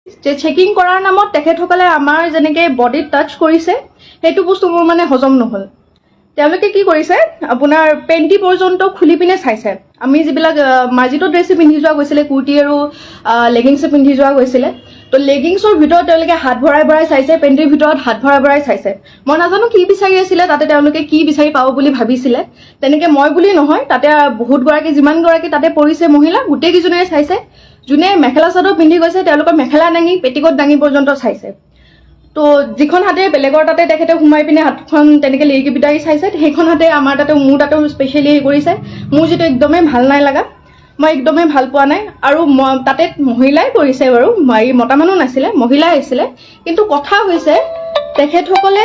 যে চেকিং কৰাৰ নামত তেখেতসকলে আমাৰ যেনেকে বডিত টাচ কৰিছে সেইটো বস্তু মোৰ মানে হজম নহ'ল। তেওঁলোকে কি কৰিছে আপোনাৰ পেণ্টি পৰ্যন্ত খুলি পিনে চাইছে। আমি যিবিলাক মাৰ্জিত ড্ৰেছ পিন্ধি যোৱা গৈছিলে, কুৰ্তি আৰু লেগিংছ পিন্ধি যোৱা গৈছিলে, তো লেগিংছৰ ভিতৰত তেওঁলোকে হাত ভৰাই ভৰাই চাইছে, পেণ্টিৰ ভিতৰত হাত ভৰাই ভৰাই চাইছে। মই নাজানো কি বিচাৰি আছিলে তাতে, তেওঁলোকে কি বিচাৰি পাব বুলি ভাবিছিলে। তেনেকে মই বুলি নহয়, তাতে বহুত গৰাকী যিমানগৰাকী তাতে পৰিছে মহিলা গোটেইকেইজনীয়ে চাইছে। যোনে মেখেলা চাদৰ পিন্ধি গৈছে তেওঁলোকৰ মেখেলা দাঙি পেটিকোট দাঙি পৰ্যন্ত চাইছে। তো যিখন হাতে বেলেগৰ তাতে তেখেতে সোমাই পিনে হাতখন তেনেকে লেৰিকি পিটাই চাইছে, সেইখন হাতে আমাৰ তাতে মোৰ তাতেও স্পেচিয়েলি হেৰি কৰিছে। মোৰ যিটো একদমেই ভাল নাই লগা, মই একদমেই ভাল পোৱা নাই। আৰু তাতে মহিলাই কৰিছে বাৰু, মতা মানুহ নাছিলে, মহিলাই আছিলে। কিন্তু কথা হৈছে তেখেতসকলে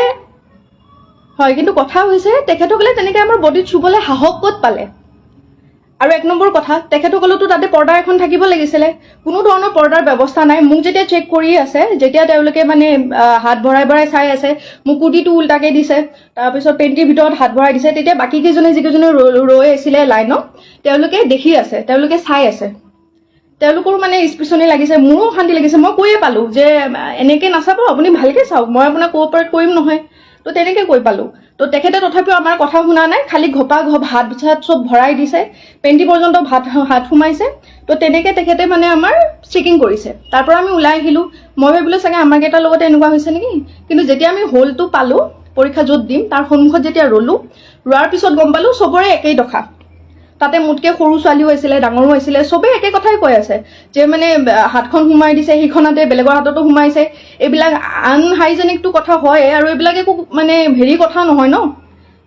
তেনেকে আমাৰ বডিত চুবলৈ সাহস ক'ত পালে। আৰু এক নম্বৰ কথা, তেখেতসকলেতো তাতে পৰ্দা এখন থাকিব লাগিছিলে, কোনো ধৰণৰ পৰ্দাৰ ব্যৱস্থা নাই। মোক যেতিয়া চেক কৰি আছে, যেতিয়া তেওঁলোকে মানে হাত ভৰাই ভৰাই চাই আছে, মোক কুৰ্তিটো উল্টাকে দিছে, তাৰপিছত পেণ্টিৰ ভিতৰত হাত ভৰাই দিছে, তেতিয়া বাকীকেইজনে যিকেইজনে ৰৈ আছিলে লাইনত, তেওঁলোকে দেখি আছে, তেওঁলোকে চাই আছে। তেওঁলোকৰো মানে স্পিচনি লাগিছে, মোৰো শান্তি লাগিছে। মই কৈয়ে পালো যে এনেকে নাচাব, আপুনি ভালকে চাওক, মই আপোনাক কোঅপাৰেট কৰিম নহয়। তো তেনেকে কৈ পালো। তো তেখেতে তথাপিও আমাৰ কথা শুনা নাই, খালি ঘপা হাত চাত চব ভৰাই দিছে, পেণ্টি পৰ্যন্ত হাত সোমাইছে। তো তেনেকে তেখেতে মানে আমাৰ চেকিং কৰিছে। তাৰ পৰা আমি ওলাই আহিলো। মই ভাবিলো চাগে আমাৰ কেইটাৰ লগতে এনেকুৱা হৈছে নেকি। কিন্তু যেতিয়া আমি হলটো পালো, পৰীক্ষা য'ত দিম তাৰ সন্মুখত যেতিয়া ৰোৱাৰ পিছত গম পালো চবৰে একেই দশা। তাতে মোতকে সৰু ছোৱালীও আছিলে, ডাঙৰো আছিলে, চবেই একে কথাই কৈ আছে যে মানে হাতখন সোমাই দিছে, সেইখনতে বেলেগৰ হাততো সোমাইছে। এইবিলাক আনহাইজেনিকটো কথা হয়, আৰু এইবিলাক একো মানে হেৰি কথা নহয় ন,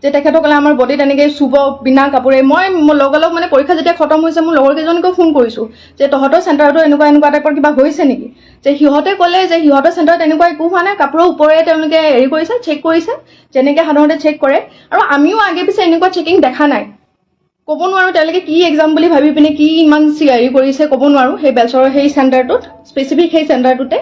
যে তেখেতসকলে আমাৰ বডিত এনেকে চুব বিনা কাপোৰে। মই লগালগ মানে পৰীক্ষা যেতিয়া খতম হৈছে, মোৰ লগৰ কেইজনীকো ফোন কৰিছো যে তহঁতৰ চেণ্টাৰতো এনেকুৱা টাইপৰ কিবা হৈছে নেকি। যে সিহঁতে ক'লে যে সিহঁতৰ চেণ্টাৰত এনেকুৱা একো হোৱা নাই, কাপোৰৰ ওপৰে তেওঁলোকে হেৰি কৰিছে, চেক কৰিছে যেনেকে সাধাৰণতে চেক কৰে। আৰু আমিও আগে পিছে এনেকুৱা চেকিং দেখা নাই। ক'ব নোৱাৰো তেওঁলোকে কি এক্সাম বুলি ভাবি পিনে কি ইমান হেৰি কৰিছে, ক'ব নোৱাৰো। সেই বেলচৰৰ সেই চেণ্টাৰটোত, স্পেচিফিক সেই চেণ্টাৰটোতে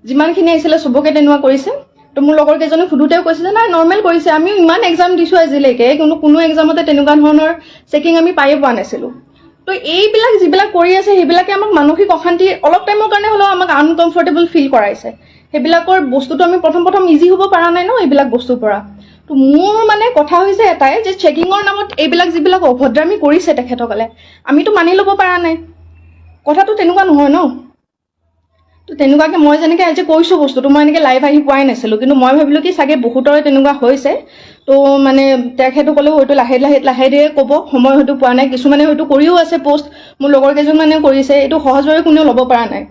যিমানখিনি আহিছিলে চবকে তেনেকুৱা কৰিছে। তো মোৰ লগৰ কেইজনে সুধোতেও কৈছে যে নাই নৰ্মেল কৰিছে, আমিও ইমান এক্সাম দিছো আজিলৈকে, কিন্তু কোনো এক্সামতে তেনেকুৱা ধৰণৰ চেকিং আমি পায়ে পোৱা নাছিলো। তো এইবিলাক যিবিলাক কৰি আছে সেইবিলাকে আমাক মানসিক অশান্তি অলপ টাইমৰ কাৰণে হ'লেও আমাক আনকমফৰ্টেবল ফিল কৰাইছে। সেইবিলাকৰ বস্তুটো আমি প্ৰথম ইজি হ'ব পৰা নাই ন এইবিলাক বস্তুৰ পৰা। তো মোৰ মানে কথা হৈছে এটাই যে চেকিঙৰ নামত এইবিলাক যিবিলাক অভদ্ৰামী কৰিছে তেখেতসকলে, আমিতো মানি ল'ব পৰা নাই। কথাটো তেনেকুৱা নহয় ন। তো তেনেকুৱাকে মই যেনেকে আজি কৈছো বস্তুটো, মই এনেকে লাইভ আহি পোৱাই নাছিলো, কিন্তু মই ভাবিলো কি চাগে বহুতৰে তেনেকুৱা হৈছে। তো মানে তেখেতসকলেও হয়তো লাহে ধীৰে ক'ব, সময় হয়তো পোৱা নাই। কিছুমানে হয়তো কৰিও আছে পোষ্ট, মোৰ লগৰ কেইজনমানে কৰিছে, এইটো সহজভাৱে কোনেও ল'ব পৰা নাই।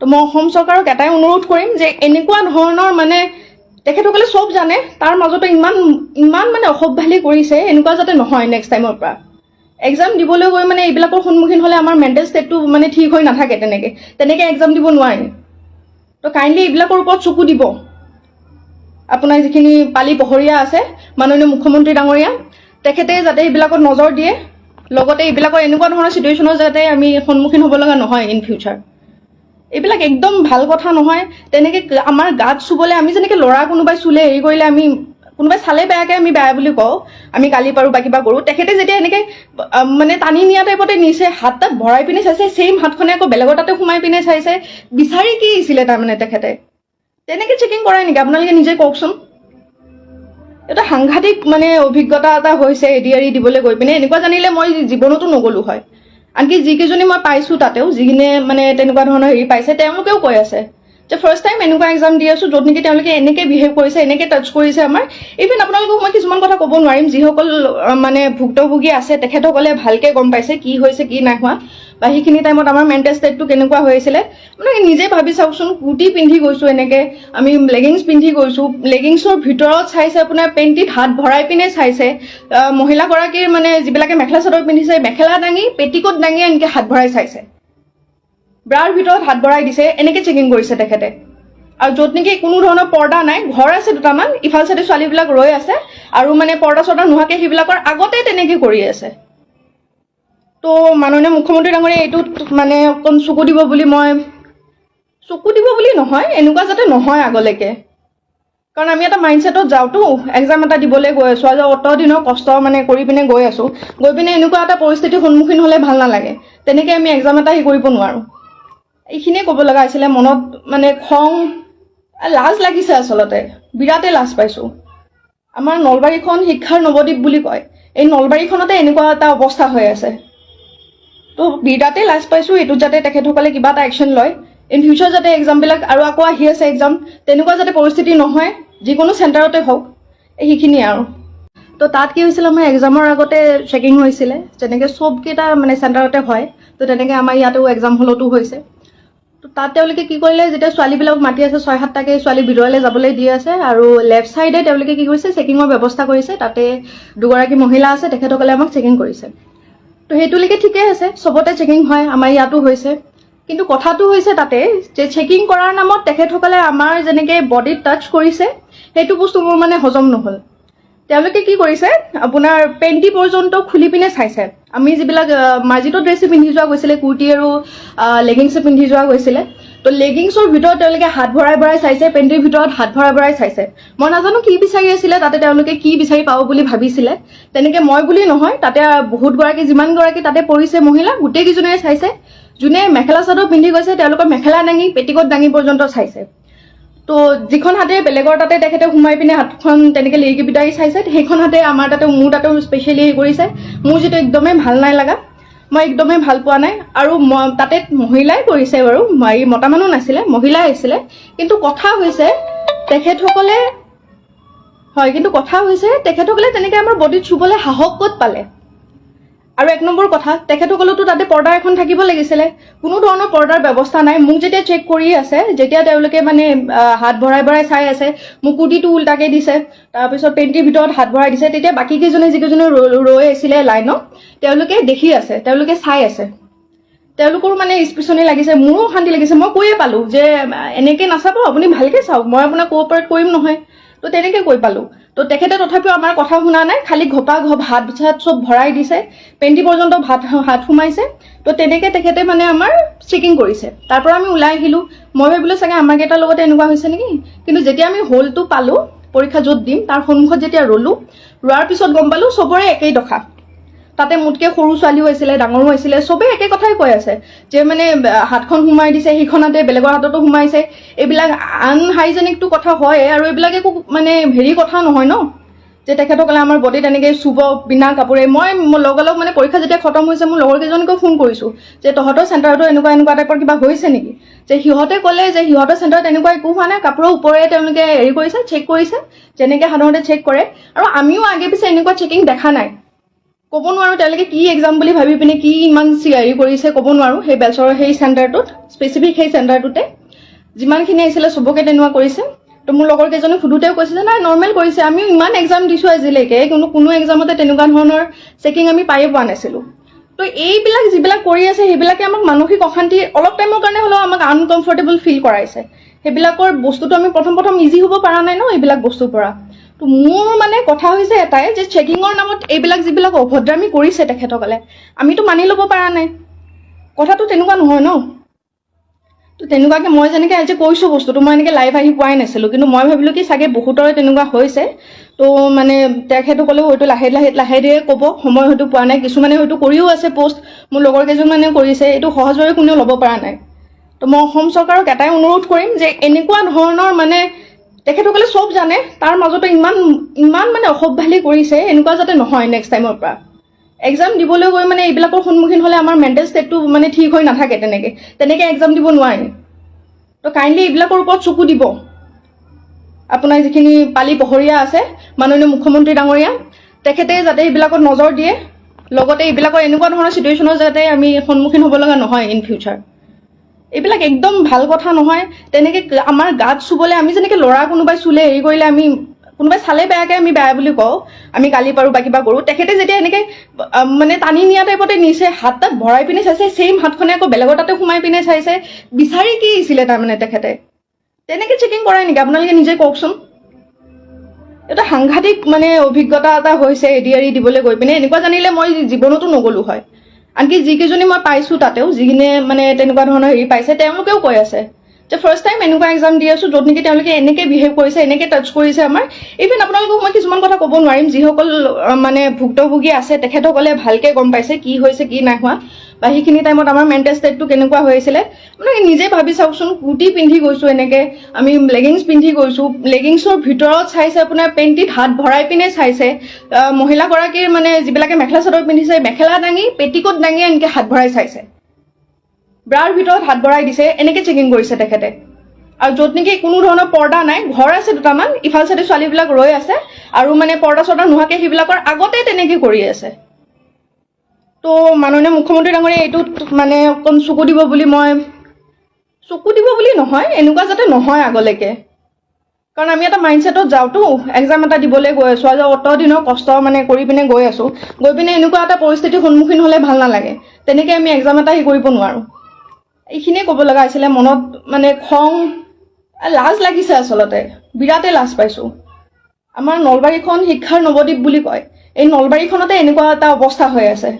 তো মই অসম চৰকাৰক এটাই অনুৰোধ কৰিম যে এনেকুৱা ধৰণৰ মানে তেখেতসকলে চব জানে, তাৰ মাজতে ইমান মানে অসভ্যালি কৰিছে, এনেকুৱা যাতে নহয় নেক্সট টাইমৰ পৰা। এক্সাম দিবলৈ গৈ মানে এইবিলাকৰ সন্মুখীন হ'লে আমাৰ মেণ্টেল ষ্টেটটো মানে ঠিক হৈ নাথাকে। তেনেকে এক্সাম দিব নোৱাৰি। তো কাইণ্ডলি এইবিলাকৰ ওপৰত চকু দিব। আপোনাৰ যিখিনি পালি পহৰীয়া আছে, মাননীয় মুখ্যমন্ত্ৰী ডাঙৰীয়া, তেখেতে যাতে এইবিলাকত নজৰ দিয়ে, লগতে এইবিলাকৰ এনেকুৱা ধৰণৰ চিটুৱেশ্যনৰ যাতে আমি সন্মুখীন হ'ব লগা নহয় ইন ফিউচাৰ। এইবিলাক একদম ভাল কথা নহয়। তেনেকে আমাৰ গাত চুবলৈ, আমি যেনেকে ল'ৰা কোনোবাই চুলে হেৰি কৰিলে, আমি কোনোবাই চালে বেয়াকে আমি বেয়া বুলি কওঁ, আমি গালি পাৰো বা কিবা কৰো। তেখেতে যেতিয়া এনেকে মানে টানি নিয়া টাইপতে নিছে, হাত তাত ভৰাই পিনে চাইছে, ছেইম হাতখনে আকৌ বেলেগৰ তাতে সোমাই পিনে চাইছে, বিচাৰি কি আহিছিলে তাৰমানে তেখেতে। তেনেকে চেকিং কৰাই নেকি আপোনালোকে নিজে কওকচোন। এটা সাংঘাতিক মানে অভিজ্ঞতা এটা হৈছে এডি দিবলৈ গৈ পিনে। এনেকুৱা জানিলে মই জীৱনতো নগলো হয়। আনকি যিকেইজনী মই পাইছো তাতেও, যিখিনি মানে তেনেকুৱা ধৰণৰ হেৰি পাইছে, তেওঁলোকেও কৈ আছে যে ফাৰ্ষ্ট টাইম এনেকুৱা এক্সাম দি আছো য'ত নেকি তেওঁলোকে এনেকে বিহেভ কৰিছে, এনেকে টাচ কৰিছে আমাৰ। ইভেন আপোনালোকক মই কিছুমান কথা ক'ব নোৱাৰিম, যিসকল মানে ভুক্তভোগী আছে তেখেতসকলে ভালকে গম পাইছে কি হৈছে কি নাই হোৱা, বা সেইখিনি টাইমত আমাৰ মেণ্টেল ষ্টেটটো কেনেকুৱা হৈ আছিলে। আপোনালোকে নিজে ভাবি চাওকচোন। কুৰ্তি পিন্ধি গৈছো, এনেকে আমি লেগিংছ পিন্ধি গৈছো, লেগিংছৰ ভিতৰত চাইছে আপোনাৰ পেণ্টিত হাত ভৰাই পিনে চাইছে। মহিলাগৰাকীৰ মানে যিবিলাকে মেখেলা চাদৰ পিন্ধিছে, মেখেলা দাঙি পেটিকোট দাঙি এনেকে হাত ভৰাই চাইছে, ব্ৰাৰ ভিতৰত হাত ভৰাই দিছে, এনেকে চেকিং কৰিছে তেখেতে। আৰু য'ত নেকি কোনো ধৰণৰ পৰ্দা নাই, ঘৰ আছে দুটামান, ইফাল চাইডে ছোৱালীবিলাক ৰৈ আছে, আৰু মানে পৰ্দা চৰ্দা নোহোৱাকে সেইবিলাকৰ আগতে তেনেকে কৰি আছে। তো মাননীয় মুখ্যমন্ত্ৰী ডাঙৰীয়া এইটোত মানে অকণ চকু দিব বুলি নহয়, এনেকুৱা যাতে নহয় আগলৈকে। কাৰণ আমি এটা মাইণ্ডছেটত যাওঁতো, এক্সাম এটা দিবলৈ গৈ আছো, আজি অত দিনৰ কষ্ট মানে কৰি পিনে গৈ আছো, গৈ পিনে এনেকুৱা এটা পৰিস্থিতিৰ সন্মুখীন হ'লে ভাল নালাগে। তেনেকে আমি এক্সাম এটা কৰিব নোৱাৰো। এইখিনিয়ে ক'ব লগা আছিলে। মনত মানে খং লাজ লাগিছে, আচলতে বিৰাটেই লাজ পাইছোঁ। আমাৰ নলবাৰীখন শিক্ষাৰ নৱদ্বীপ বুলি কয়, এই নলবাৰীখনতে এনেকুৱা এটা অৱস্থা হৈ আছে। তো বিৰাটেই লাজ পাইছোঁ এইটোত, যাতে তেখেতসকলে কিবা এটা একশ্যন লয়। ইন ফিউচাৰ যাতে এক্সামবিলাক আৰু আকৌ আহি আছে এক্সাম, তেনেকুৱা যাতে পৰিস্থিতি নহয়, যিকোনো চেণ্টাৰতে হওক। সেইখিনিয়ে আৰু। তো তাত কি হৈছিলে, আমাৰ এক্সামৰ আগতে চেকিং হৈছিলে, যেনেকৈ চবকেইটা মানে চেণ্টাৰতে হয়। তো তেনেকৈ আমাৰ ইয়াতেও এক্সাম হলতো হৈছে। তো তাত তেওঁলোকে কি কৰিলে, যেতিয়া ছোৱালীবিলাক মাতি আছে 6-7টাকৈ ছোৱালী ভিতৰলৈ যাবলৈ দি আছে, আৰু লেফ্ট ছাইডে তেওঁলোকে কি কৰিছে, চেকিঙৰ ব্যৱস্থা কৰিছে। তাতে দুগৰাকী মহিলা আছে, তেখেতসকলে আমাক চেকিং কৰিছে। তো সেইটোলৈকে ঠিকেই আছে, চবতে চেকিং হয়, আমাৰ ইয়াতো হৈছে। কিন্তু কথাটো হৈছে তাতে যে চেকিং কৰাৰ নামত তেখেতসকলে আমাৰ যেনেকৈ বডিত টাচ কৰিছে, সেইটো বস্তু মোৰ মানে হজম নহ'ল। তেওঁলোকে কি কৰিছে, আপোনাৰ পেণ্টি পৰ্যন্ত খুলি পিনে চাইছে। আমি যিবিলাক মাৰ্জিত ড্ৰেছ পিন্ধি যোৱা গৈছিলে, কুৰ্তি আৰু লেগিংছ পিন্ধি যোৱা গৈছিলে, তো লেগিংছৰ ভিতৰত তেওঁলোকে হাত ভৰাই ভৰাই চাইছে, পেণ্টিৰ ভিতৰত হাত ভৰাই ভৰাই চাইছে। মই নাজানো কি বিচাৰি আছিলে তাতে, তেওঁলোকে কি বিচাৰি পাব বুলি ভাবিছিলে। তেনেকৈ মই বুলি নহয়, তাতে বহুতগৰাকী, যিমানগৰাকী তাতে পৰিছে মহিলা, গোটেইকেইজনীয়ে চাইছে। যোনে মেখেলা চাদৰ পিন্ধি গৈছে, তেওঁলোকৰ মেখেলা দাঙি পেটিকোট দাঙি পৰ্যন্ত চাইছে। তো যিখন হাতে বেলেগৰ তাতে তেখেতে সোমাই পিনে হাতখন তেনেকৈ লিৰিকি বিটাৰি চাইছে, সেইখন হাতে আমাৰ তাতে, মোৰ তাতেও স্পেচিয়েলি হেৰি কৰিছে। মোৰ যিটো একদমেই ভাল নাই লগা, মই একদমেই ভাল পোৱা নাই। আৰু তাতে মহিলাই কৰিছে বাৰু, মতা মানুহ নাছিলে, মহিলাই আছিলে। কিন্তু কথা হৈছে তেখেতসকলে তেনেকৈ আমাৰ বডিত চুবলৈ সাহস ক'ত পালে। আৰু এক নম্বৰ কথা, তেখেতসকলেতো তাতে পৰ্দা এখন থাকিব লাগিছিলে, কোনো ধৰণৰ পৰ্দাৰ ব্যৱস্থা নাই। মোক যেতিয়া চেক কৰি আছে, যেতিয়া তেওঁলোকে মানে হাত ভৰাই ভৰাই চাই আছে, মোক কুৰ্তিটো উল্টাকৈ দিছে, তাৰপিছত পেণ্টিৰ ভিতৰত হাত ভৰাই দিছে, তেতিয়া বাকীকেইজনে যিকেইজনে ৰৈ আছিলে লাইনত, তেওঁলোকে দেখি আছে, তেওঁলোকে চাই আছে। তেওঁলোকৰো মানে স্পিচনি লাগিছে, মোৰো অশান্তি লাগিছে। মই কৈয়ে পালোঁ যে এনেকৈ নাচাব, আপুনি ভালকৈ চাওক, মই আপোনাক কোঅপাৰেট কৰিম নহয়। তো তেনেকৈ কৈ পালোঁ। তো তেখেতে তথাপিও আমাৰ কথা শুনা নাই, খালি ঘপা হাত চাত চব ভৰাই দিছে, পেণ্টি পৰ্যন্ত হাত সোমাইছে। তো তেনেকৈ তেখেতে মানে আমাৰ চেকিং কৰিছে। তাৰ পৰা আমি ওলাই আহিলোঁ। মই ভাবিলোঁ চাগে আমাৰ কেইটাৰ লগতে এনেকুৱা হৈছে নেকি। কিন্তু যেতিয়া আমি হলটো পালোঁ, পৰীক্ষা য'ত দিম তাৰ সন্মুখত যেতিয়া ৰ'লোঁ, ৰোৱাৰ পিছত গম পালোঁ চবৰে একেই দশা। তাতে মোতকৈ সৰু ছোৱালীও আছিলে, ডাঙৰো আছিলে, চবেই একে কথাই কৈ আছে যে মানে হাতখন সোমাই দিছে, সেইখনতে বেলেগৰ হাততো সোমাইছে। এইবিলাক আনহাইজেনিকটো কথা হয়, আৰু এইবিলাক একো মানে হেৰি কথা নহয় ন, যে তেখেতসকলে আমাৰ বডিত এনেকৈ চুব বিনা কাপোৰে। মই লগালগ মানে পৰীক্ষা যেতিয়া খতম হৈছে, মোৰ লগৰ কেইজনীকো ফোন কৰিছোঁ যে তহঁতৰ চেণ্টাৰতো এনেকুৱা টাইপৰ কিবা হৈছে নেকি। যে সিহঁতে ক'লে যে সিহঁতৰ চেণ্টাৰত এনেকুৱা একো হোৱা নাই, কাপোৰৰ ওপৰে তেওঁলোকে হেৰি কৰিছে, চেক কৰিছে, যেনেকৈ সাধাৰণতে চেক কৰে। আৰু আমিও আগে পিছে এনেকুৱা চেকিং দেখা নাই। ক'ব নোৱাৰোঁ তেওঁলোকে কি এক্সাম বুলি ভাবি পিনে কি ইমান হেৰি কৰিছে, ক'ব নোৱাৰোঁ। সেই বেলচৰৰ সেই চেণ্টাৰটোত, স্পেচিফিক সেই চেণ্টাৰটোতে যিমানখিনি আহিছিলে চবকে তেনেকুৱা কৰিছে। তো মোৰ লগৰ কেইজনে সোধোতেও কৈছে যে নাই, নৰ্মেল কৰিছে, আমিও ইমান এক্সাম দিছোঁ আজিলৈকে, কিন্তু কোনো এক্সামতে তেনেকুৱা ধৰণৰ চেকিং আমি পায়ে পোৱা নাছিলোঁ। তো এইবিলাক যিবিলাক কৰি আছে, সেইবিলাকে আমাক মানসিক অশান্তি, অলপ টাইমৰ কাৰণে হ'লেও আমাক আনকমফৰ্টেবল ফিল কৰাইছে। সেইবিলাকৰ বস্তুটো আমি প্ৰথম ইজি হ'ব পৰা নাই ন এইবিলাক বস্তুৰ পৰা। তো মোৰ মানে কথা হৈছে এটাই, যে চেকিঙৰ নামত এইবিলাক যিবিলাক অভদ্ৰামী কৰিছে তেখেতসকলে, আমিতো মানি ল'ব পৰা নাই। কথাটো তেনেকুৱা নহয় ন। তো তেনেকুৱাকৈ মই যেনেকৈ আজি কৈছোঁ বস্তুটো, মই এনেকৈ লাইভ আহি পোৱাই নাছিলোঁ, কিন্তু মই ভাবিলোঁ কি চাগে বহুতৰে তেনেকুৱা হৈছে। তো মানে তেখেতসকলেও হয়তো লাহে ধীৰে ক'ব, সময় হয়তো পোৱা নাই। কিছুমানে হয়তো কৰিও আছে পোষ্ট, মোৰ লগৰ কেইজনমানেও কৰিছে, এইটো সহজভাৱে কোনেও ল'ব পৰা নাই। তো মই অসম চৰকাৰক এটাই অনুৰোধ কৰিম যে এনেকুৱা ধৰণৰ মানে তেখেতসকলে চব জানে, তাৰ মাজতে ইমান মানে অসভ্যালি কৰিছে, এনেকুৱা যাতে নহয় নেক্সট টাইমৰ পৰা। এক্সাম দিবলৈ গৈ মানে এইবিলাকৰ সন্মুখীন হ'লে আমাৰ মেণ্টেল ষ্টেটটো মানে ঠিক হৈ নাথাকে। তেনেকৈ এক্সাম দিব নোৱাৰি। তো কাইণ্ডলি এইবিলাকৰ ওপৰত চকু দিব। আপোনাৰ যিখিনি পালি পহৰীয়া আছে, মাননীয় মুখ্যমন্ত্ৰী ডাঙৰীয়া, তেখেতে যাতে এইবিলাকত নজৰ দিয়ে, লগতে এইবিলাকৰ এনেকুৱা ধৰণৰ চিটুৱেশ্যনৰ যাতে আমি সন্মুখীন হ'ব লগা নহয় ইন ফিউচাৰ। এইবিলাক একদম ভাল কথা নহয়। তেনেকৈ আমাৰ গাত চুবলৈ, আমি যেনেকৈ ল'ৰা কোনোবাই চুলে হেৰি কৰিলে, আমি কোনোবাই চালে বেয়াকৈ আমি বেয়া বুলি কওঁ, আমি গালি পাৰোঁ বা কিবা কৰোঁ। তেখেতে যেতিয়া এনেকৈ মানে টানি নিয়া টাইপতে নিছে, হাত তাত ভৰাই পিনে চাইছে, ছেইম হাতখনে আকৌ বেলেগৰ তাতে সোমাই পিনে চাইছে, বিচাৰি কি আহিছিলে তাৰমানে তেখেতে। তেনেকৈ চেকিং কৰে নেকি আপোনালোকে নিজে কওকচোন। এটা সাংঘাতিক মানে অভিজ্ঞতা এটা হৈছে এডি দিবলৈ গৈ পিনে। এনেকুৱা জানিলে মই জীৱনতো নগ'লো হয়। আনকি যিকেইজনী মই পাইছোঁ তাতেও, যিখিনিয়ে মানে তেনেকুৱা ধৰণৰ হেৰি পাইছে, তেওঁলোকেও কৈ আছে যে ফাৰ্ষ্ট টাইম এনেকুৱা এক্সাম দি আছোঁ য'ত নেকি তেওঁলোকে এনেকৈ বিহেভ কৰিছে, এনেকৈ টাচ কৰিছে আমাৰ। ইভেন আপোনালোকক মই কিছুমান কথা ক'ব নোৱাৰিম, যিসকল মানে ভুক্তভোগী আছে তেখেতসকলে ভালকৈ গম পাইছে কি হৈছে কি নাই হোৱা। বা সেইখিনি টাইমত আমাৰ মেণ্টেল ষ্টেটটো কেনেকুৱা হৈ আছিলে মানে নিজে ভাবি চাওকচোন কুৰ্তি পিন্ধি গৈছোঁ এনেকৈ আমি লেগিংছ পিন্ধি গৈছোঁ লেগিংছৰ ভিতৰত চাইছে আপোনাৰ পেণ্টিত হাত ভৰাই পিনে চাইছে মহিলাগৰাকীৰ মানে যিবিলাকে মেখেলা চাদৰ পিন্ধিছে মেখেলা দাঙি পেটিকোট দাঙি এনেকৈ হাত ভৰাই চাইছে ব্ৰাৰ ভিতৰত হাত ভৰাই দিছে এনেকৈ চেকিং কৰিছে তেখেতে আৰু য'ত নেকি কোনো ধৰণৰ পৰ্দা নাই ঘৰ আছে দুটামান ইফাল চাইডে ছোৱালীবিলাক ৰৈ আছে আৰু মানে পৰ্দা চৰ্দা নোহোৱাকৈ সেইবিলাকৰ আগতে তেনেকৈ কৰি আছে তো মাননীয় মুখ্যমন্ত্ৰী ডাঙৰীয়া এইটোত মানে অকণ চকু দিব বুলি নহয় এনেকুৱা যাতে নহয় আগলৈকে কাৰণ আমি এটা মাইণ্ডছেটত যাওঁতো এক্সাম এটা দিবলৈ গৈ আছোঁ আৰু অত দিনৰ কষ্ট মানে কৰি পিনে গৈ আছোঁ গৈ পিনে এনেকুৱা এটা পৰিস্থিতিৰ সন্মুখীন হ'লে ভাল নালাগে তেনেকৈ আমি এক্সাম এটা কৰিব নোৱাৰোঁ এইখিনিয়ে ক'ব লগা আছিলে মনত মানে খং লাজ লাগিছে আচলতে বিৰাটেই লাজ পাইছোঁ আমাৰ নলবাৰীখন শিক্ষাৰ নৱদ্বীপ বুলি কয় এই নলবাৰীখনতে এনেকুৱা এটা অৱস্থা হৈ আছে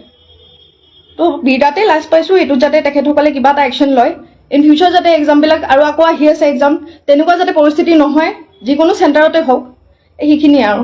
তো বিৰাটেই লাজ পাইছোঁ এইটোত যাতে তেখেতসকলে কিবা এটা একশ্যন লয় ইন ফিউচাৰ যাতে এক্সামবিলাক আৰু আকৌ আহি আছে এক্সাম তেনেকুৱা যাতে পৰিস্থিতি নহয় যিকোনো চেণ্টাৰতে হওক সেইখিনিয়ে আৰু